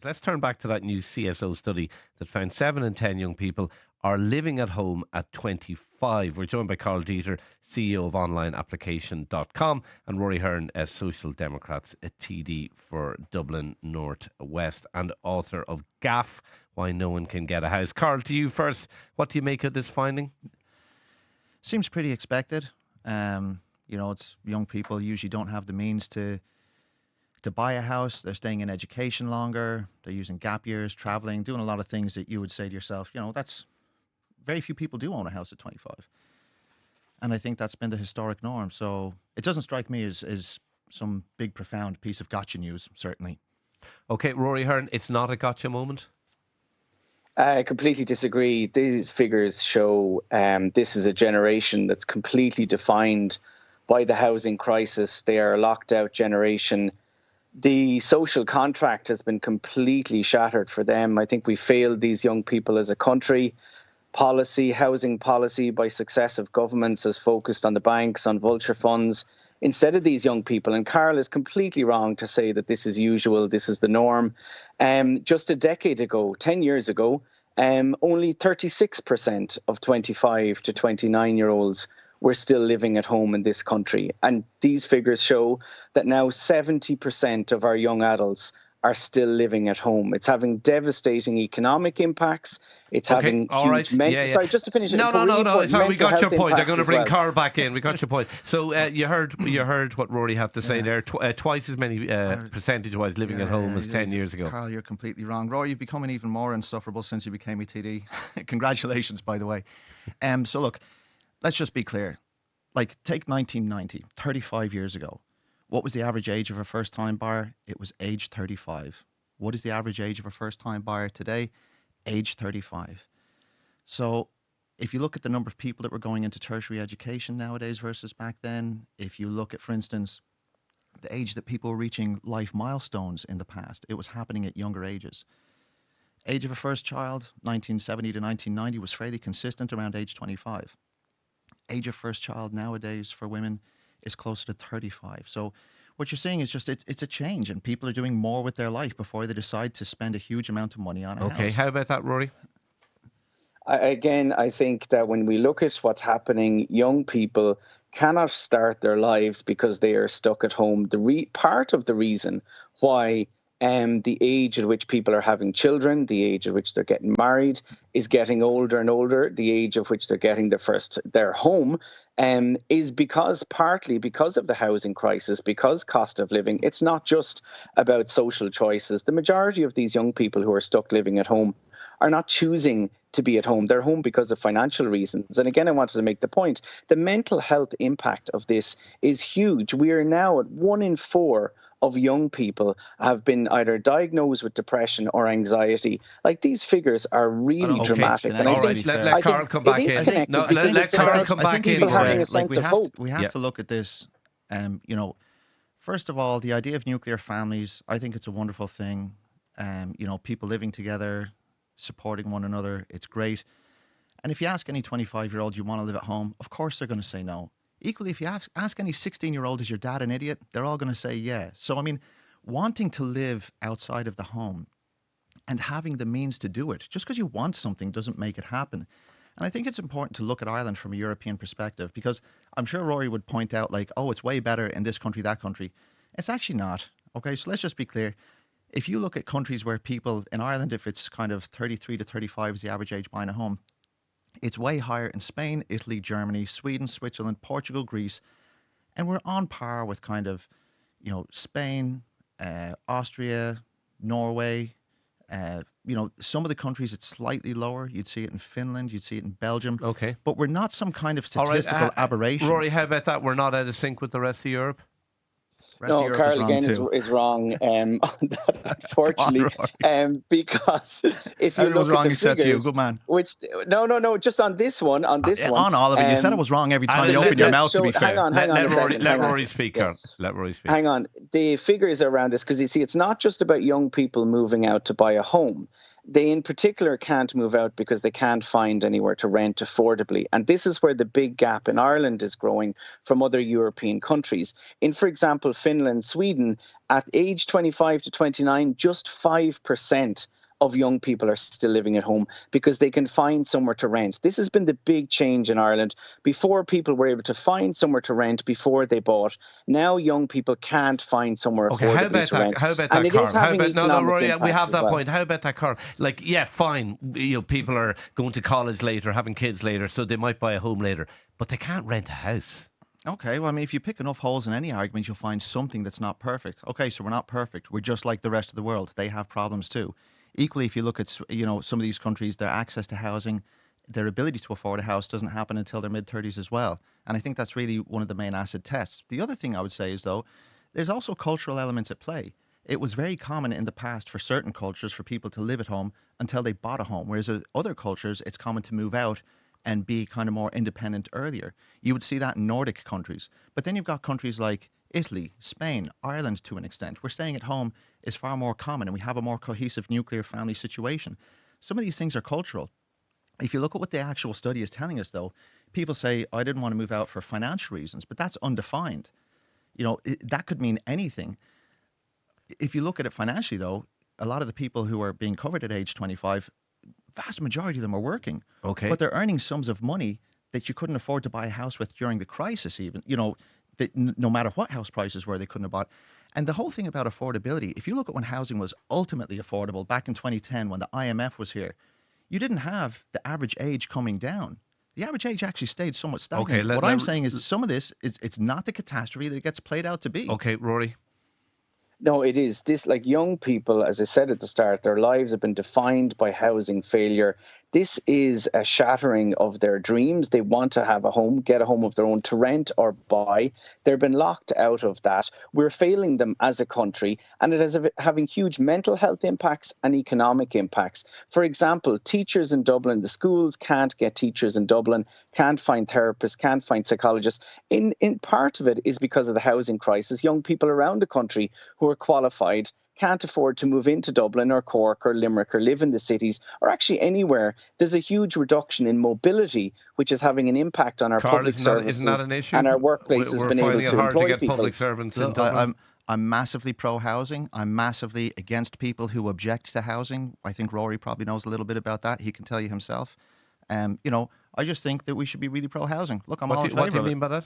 Let's turn back to that new CSO study that found 7 in 10 young people are living at home at 25. We're joined by Karl Deeter, CEO of onlineapplication.com, and Rory Hearne, as Social Democrats TD for Dublin North West, and author of Gaff, Why No One Can Get a House. Karl, to you first, what do you make of this finding? Seems pretty expected. It's young people usually don't have the means to buy a house. They're staying in education longer. They're using gap years, traveling, doing a lot of things that you would say to yourself, that's very few people do own a house at 25. And I think that's been the historic norm. So it doesn't strike me as some big, profound piece of gotcha news, certainly. Okay, Rory Hearne, it's not a gotcha moment? I completely disagree. These figures show this is a generation that's completely defined by the housing crisis. They are a locked out generation. The social contract has been completely shattered for them. I think we failed these young people as a country. Housing policy by successive governments has focused on the banks, on vulture funds, instead of these young people. And Karl is completely wrong to say that this is usual, this is the norm. Just a decade ago, 10 years ago, only 36% of 25 to 29-year-olds were still living at home in this country. And these figures show that now 70% of our young adults are still living at home. It's having devastating economic impacts. It's having huge mental... Sorry, just to finish it. No. Sorry, we got your point. I'm going to bring Karl back in. We got your point. So you heard what Rory had to say there. Twice as many percentage-wise living at home as 10 years ago. Karl, you're completely wrong. Rory, you've become even more insufferable since you became a TD. Congratulations, by the way. So look, let's just be clear. Like, take 1990, 35 years ago. What was the average age of a first-time buyer? It was age 35. What is the average age of a first-time buyer today? Age 35. So if you look at the number of people that were going into tertiary education nowadays versus back then, if you look at, for instance, the age that people were reaching life milestones in the past, it was happening at younger ages. Age of a first child, 1970 to 1990, was fairly consistent around age 25. Age of first child nowadays for women is closer to 35. So what you're saying is just it's a change, and people are doing more with their life before they decide to spend a huge amount of money on a house. Okay, how about that, Rory? I think that when we look at what's happening, young people cannot start their lives because they are stuck at home. Part of the reason why the age at which people are having children, the age at which they're getting married, is getting older and older. The age of which they're getting their home is partly because of the housing crisis, because cost of living. It's not just about social choices. The majority of these young people who are stuck living at home are not choosing to be at home. They're home because of financial reasons. And again, I wanted to make the point, the mental health impact of this is huge. We are now at 1 in 4 of young people have been either diagnosed with depression or anxiety. Like, these figures are really dramatic. And I think let Karl come back in. No, let Karl come back in. We have to look at this. First of all, the idea of nuclear families, I think it's a wonderful thing. People living together, supporting one another, it's great. And if you ask any 25-year-old, you want to live at home, of course they're going to say no. Equally, if you ask any 16-year-old, is your dad an idiot? They're all going to say yeah. So, I mean, wanting to live outside of the home and having the means to do it, just because you want something doesn't make it happen. And I think it's important to look at Ireland from a European perspective, because I'm sure Rory would point out, like, oh, it's way better in this country, that country. It's actually not. Okay, so let's just be clear. If you look at countries where people, in Ireland, if it's kind of 33 to 35 is the average age buying a home, it's way higher in Spain, Italy, Germany, Sweden, Switzerland, Portugal, Greece. And we're on par with kind of, Spain, Austria, Norway. Some of the countries it's slightly lower. You'd see it in Finland, you'd see it in Belgium. Okay. But we're not some kind of statistical aberration. Rory, how about that? We're not out of sync with the rest of Europe? No, Karl again is wrong on that, unfortunately, because if you look at the figures, good man. No, just on this one, on all of it. You said it was wrong every time you open your mouth. To be fair, let Rory speak, Karl. Let Rory speak. Hang on, the figures around this, because you see, it's not just about young people moving out to buy a home. they in particular can't move out because they can't find anywhere to rent affordably. And this is where the big gap in Ireland is growing from other European countries. In, for example, Finland, Sweden, at age 25 to 29, just 5% of young people are still living at home because they can find somewhere to rent. This has been the big change in Ireland. Before, people were able to find somewhere to rent before they bought. Now young people can't find somewhere affordably to rent. How about And that, it is Karl? How having about economic Rory? We impacts have as that well. point. How about that, Karl? Like, yeah, fine. People are going to college later, having kids later, so they might buy a home later, but they can't rent a house. Okay, well, I mean, if you pick enough holes in any argument, you'll find something that's not perfect. Okay, so we're not perfect. We're just like the rest of the world. They have problems too. Equally, if you look at some of these countries, their access to housing, their ability to afford a house doesn't happen until their mid-30s as well. And I think that's really one of the main acid tests. The other thing I would say is, though, there's also cultural elements at play. It was very common in the past for certain cultures for people to live at home until they bought a home, whereas in other cultures, it's common to move out and be kind of more independent earlier. You would see that in Nordic countries. But then you've got countries like Italy, Spain, Ireland to an extent, where staying at home is far more common and we have a more cohesive nuclear family situation. Some of these things are cultural. If you look at what the actual study is telling us, though, people say, I didn't want to move out for financial reasons, but that's undefined. That could mean anything. If you look at it financially, though, a lot of the people who are being covered at age 25, vast majority of them are working. Okay. But they're earning sums of money that you couldn't afford to buy a house with during the crisis even. That no matter what house prices were, they couldn't have bought. And the whole thing about affordability, if you look at when housing was ultimately affordable back in 2010 when the IMF was here, you didn't have the average age coming down. The average age actually stayed somewhat stagnant. Okay, what I'm saying is some of this, it's not the catastrophe that it gets played out to be. Okay, Rory. No, it is. This, like young people, as I said at the start, their lives have been defined by housing failure. This is a shattering of their dreams. They want to have a home, get a home of their own to rent or buy. They've been locked out of that. We're failing them as a country, and it is having huge mental health impacts and economic impacts. For example, teachers in Dublin, the schools can't get teachers in Dublin, can't find therapists, can't find psychologists. In part of it is because of the housing crisis. Young people around the country who are qualified can't afford to move into Dublin or Cork or Limerick or live in the cities or actually anywhere. There's a huge reduction in mobility, which is having an impact on our Karl, public services isn't that an issue? and our workplaces We're being able finding it to hard to employ get people. public servants in Look, Dublin. I'm massively pro-housing. I'm massively against people who object to housing. I think Rory probably knows a little bit about that. He can tell you himself. I just think that we should be really pro-housing. Look, I'm all in favor What do you of it. mean by that?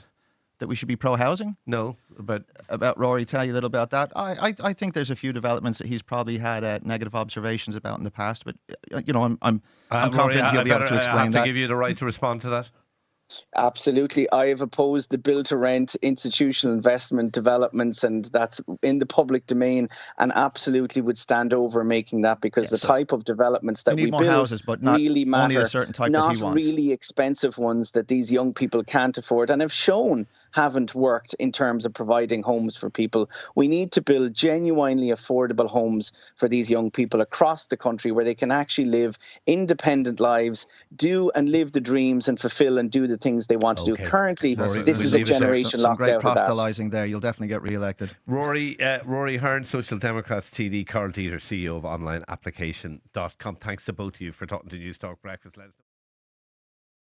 That we should be pro-housing? No, but About Rory, tell you a little about that. I think there's a few developments that he's probably had negative observations about in the past, but I'm Rory, confident he'll be able to I explain have that. to give you the right to respond to that. Absolutely. I have opposed the build to rent institutional investment developments, and that's in the public domain, and absolutely would stand over making that because the type of developments that we need we more build houses, but not really matter. only a certain type not that he wants. really expensive ones that these young people can't afford and have shown haven't worked in terms of providing homes for people. We need to build genuinely affordable homes for these young people across the country where they can actually live independent lives, do and live the dreams and fulfill and do the things they want to do. Currently, this is a generation some locked great out of that. proselytizing there. You'll definitely get re-elected. Rory Hearne, Social Democrats TD, Karl Deeter, CEO of onlineapplication.com. Thanks to both of you for talking to Newstalk Breakfast.